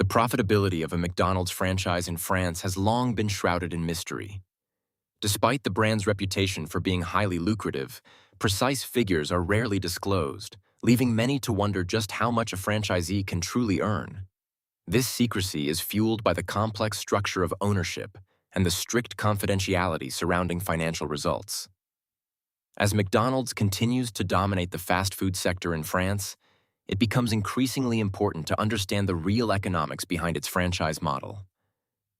profitability of a McDonald's franchise in France has long been shrouded in mystery. Despite the brand's reputation for being highly lucrative, precise figures are rarely disclosed, leaving many to wonder just how much a franchisee can truly earn. This secrecy is fueled by the complex structure of ownership and the strict confidentiality surrounding financial results. As McDonald's continues to dominate the fast food sector in France, it becomes increasingly important to understand the real economics behind its franchise model.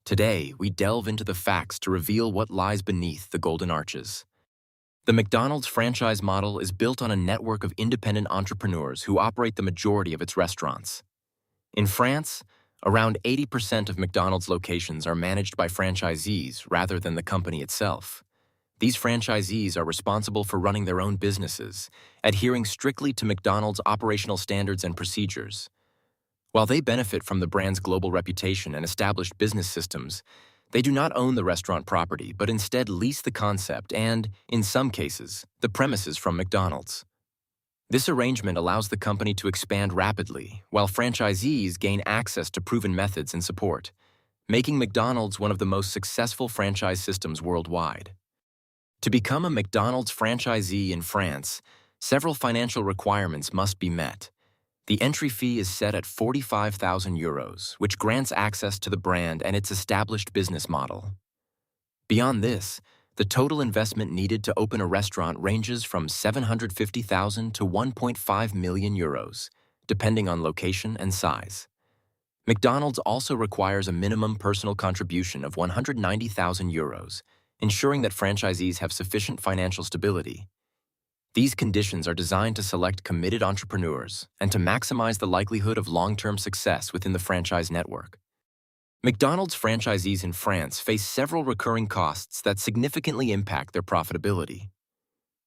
Today, we delve into the facts to reveal what lies beneath the golden arches. The McDonald's franchise model is built on a network of independent entrepreneurs who operate the majority of its restaurants. In France, around 80% of McDonald's locations are managed by franchisees rather than the company itself. These franchisees are responsible for running their own businesses, adhering strictly to McDonald's operational standards and procedures. While they benefit from the brand's global reputation and established business systems, they do not own the restaurant property but instead lease the concept and, in some cases, the premises from McDonald's. This arrangement allows the company to expand rapidly, while franchisees gain access to proven methods and support, making McDonald's one of the most successful franchise systems worldwide. To become a McDonald's franchisee in France, several financial requirements must be met. The entry fee is set at €45,000, which grants access to the brand and its established business model. Beyond this, the total investment needed to open a restaurant ranges from €750,000 to €1.5 million, depending on location and size. McDonald's also requires a minimum personal contribution of €190,000, ensuring that franchisees have sufficient financial stability. These conditions are designed to select committed entrepreneurs and to maximize the likelihood of long-term success within the franchise network. McDonald's franchisees in France face several recurring costs that significantly impact their profitability.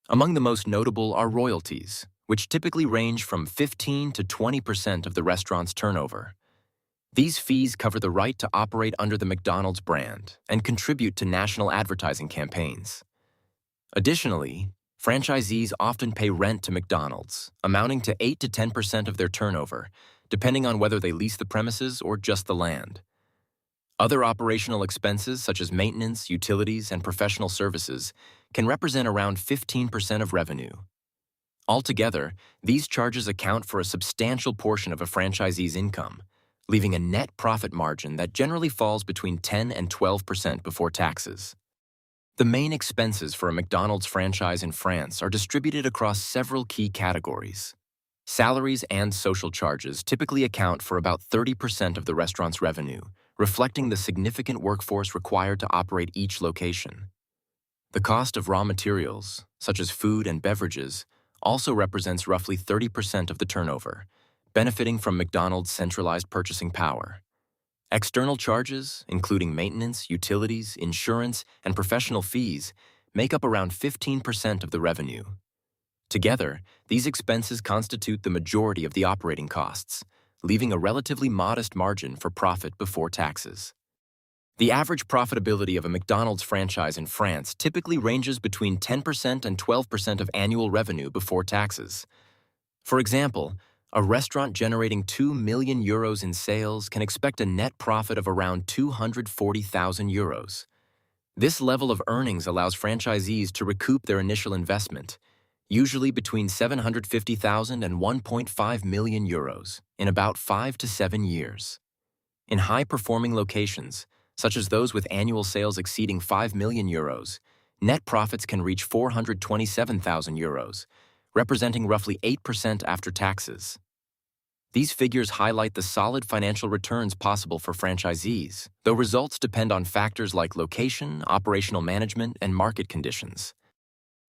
Among the most notable are royalties, which typically range from 15% to 20% of the restaurant's turnover. These fees cover the right to operate under the McDonald's brand and contribute to national advertising campaigns. Additionally, franchisees often pay rent to McDonald's, amounting to 8% to 10% of their turnover, depending on whether they lease the premises or just the land. Other operational expenses, such as maintenance, utilities, and professional services, can represent around 15% of revenue. Altogether, these charges account for a substantial portion of a franchisee's income, leaving a net profit margin that generally falls between 10% and 12% before taxes. The main expenses for a McDonald's franchise in France are distributed across several key categories. Salaries and social charges typically account for about 30% of the restaurant's revenue, reflecting the significant workforce required to operate each location. The cost of raw materials, such as food and beverages, also represents roughly 30% of the turnover, benefiting from McDonald's centralized purchasing power. External charges, including maintenance, utilities, insurance, and professional fees, make up around 15% of the revenue. Together, these expenses constitute the majority of the operating costs, leaving a relatively modest margin for profit before taxes. The average profitability of a McDonald's franchise in France typically ranges between 10% and 12% of annual revenue before taxes. For example, a restaurant generating €2 million in sales can expect a net profit of around €240,000. This level of earnings allows franchisees to recoup their initial investment, usually between €750,000 and €1.5 million, in about 5 to 7 years. In high-performing locations, such as those with annual sales exceeding €5 million, net profits can reach €427,000, representing roughly 8% after taxes. These figures highlight the solid financial returns possible for franchisees, though results depend on factors like location, operational management, and market conditions.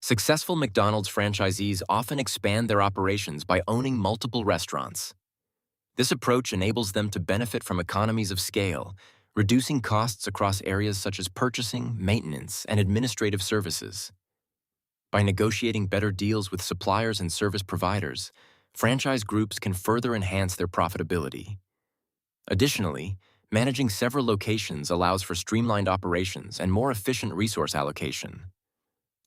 Successful McDonald's franchisees often expand their operations by owning multiple restaurants. This approach enables them to benefit from economies of scale, reducing costs across areas such as purchasing, maintenance, and administrative services. By negotiating better deals with suppliers and service providers, franchise groups can further enhance their profitability. Additionally, managing several locations allows for streamlined operations and more efficient resource allocation.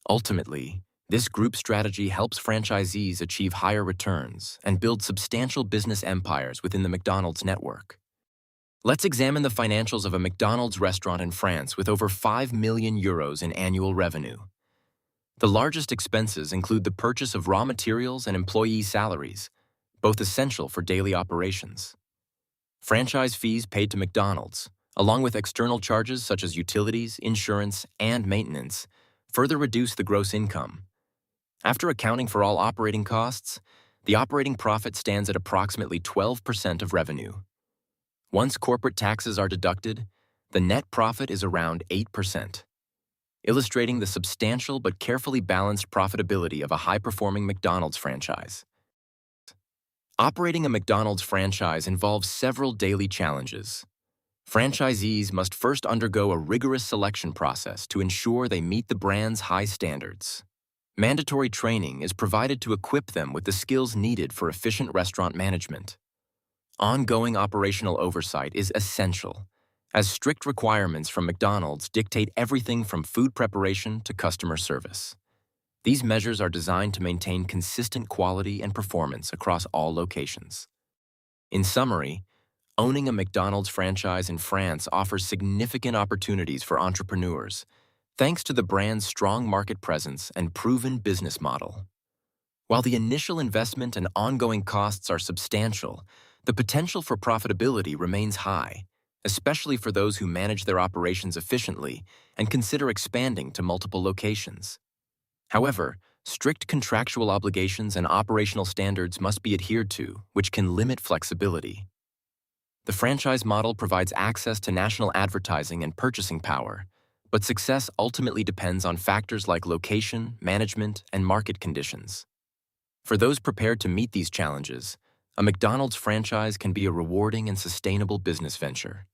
Ultimately, this group strategy helps franchisees achieve higher returns and build substantial business empires within the McDonald's network. Let's examine the financials of a McDonald's restaurant in France with over 5 million euros in annual revenue. The largest expenses include the purchase of raw materials and employee salaries, both essential for daily operations. Franchise fees paid to McDonald's, along with external charges such as utilities, insurance, and maintenance, further reduce the gross income. After accounting for all operating costs, the operating profit stands at approximately 12% of revenue. Once corporate taxes are deducted, the net profit is around 8%, illustrating the substantial but carefully balanced profitability of a high-performing McDonald's franchise. Operating a McDonald's franchise involves several daily challenges. Franchisees must first undergo a rigorous selection process to ensure they meet the brand's high standards. Mandatory training is provided to equip them with the skills needed for efficient restaurant management. Ongoing operational oversight is essential, as strict requirements from McDonald's dictate everything from food preparation to customer service. These measures are designed to maintain consistent quality and performance across all locations. In summary, owning a McDonald's franchise in France offers significant opportunities for entrepreneurs, thanks to the brand's strong market presence and proven business model. While the initial investment and ongoing costs are substantial, the potential for profitability remains high, especially for those who manage their operations efficiently and consider expanding to multiple locations. However, strict contractual obligations and operational standards must be adhered to, which can limit flexibility. The franchise model provides access to national advertising and purchasing power, but success ultimately depends on factors like location, management, and market conditions. For those prepared to meet these challenges, a McDonald's franchise can be a rewarding and sustainable business venture.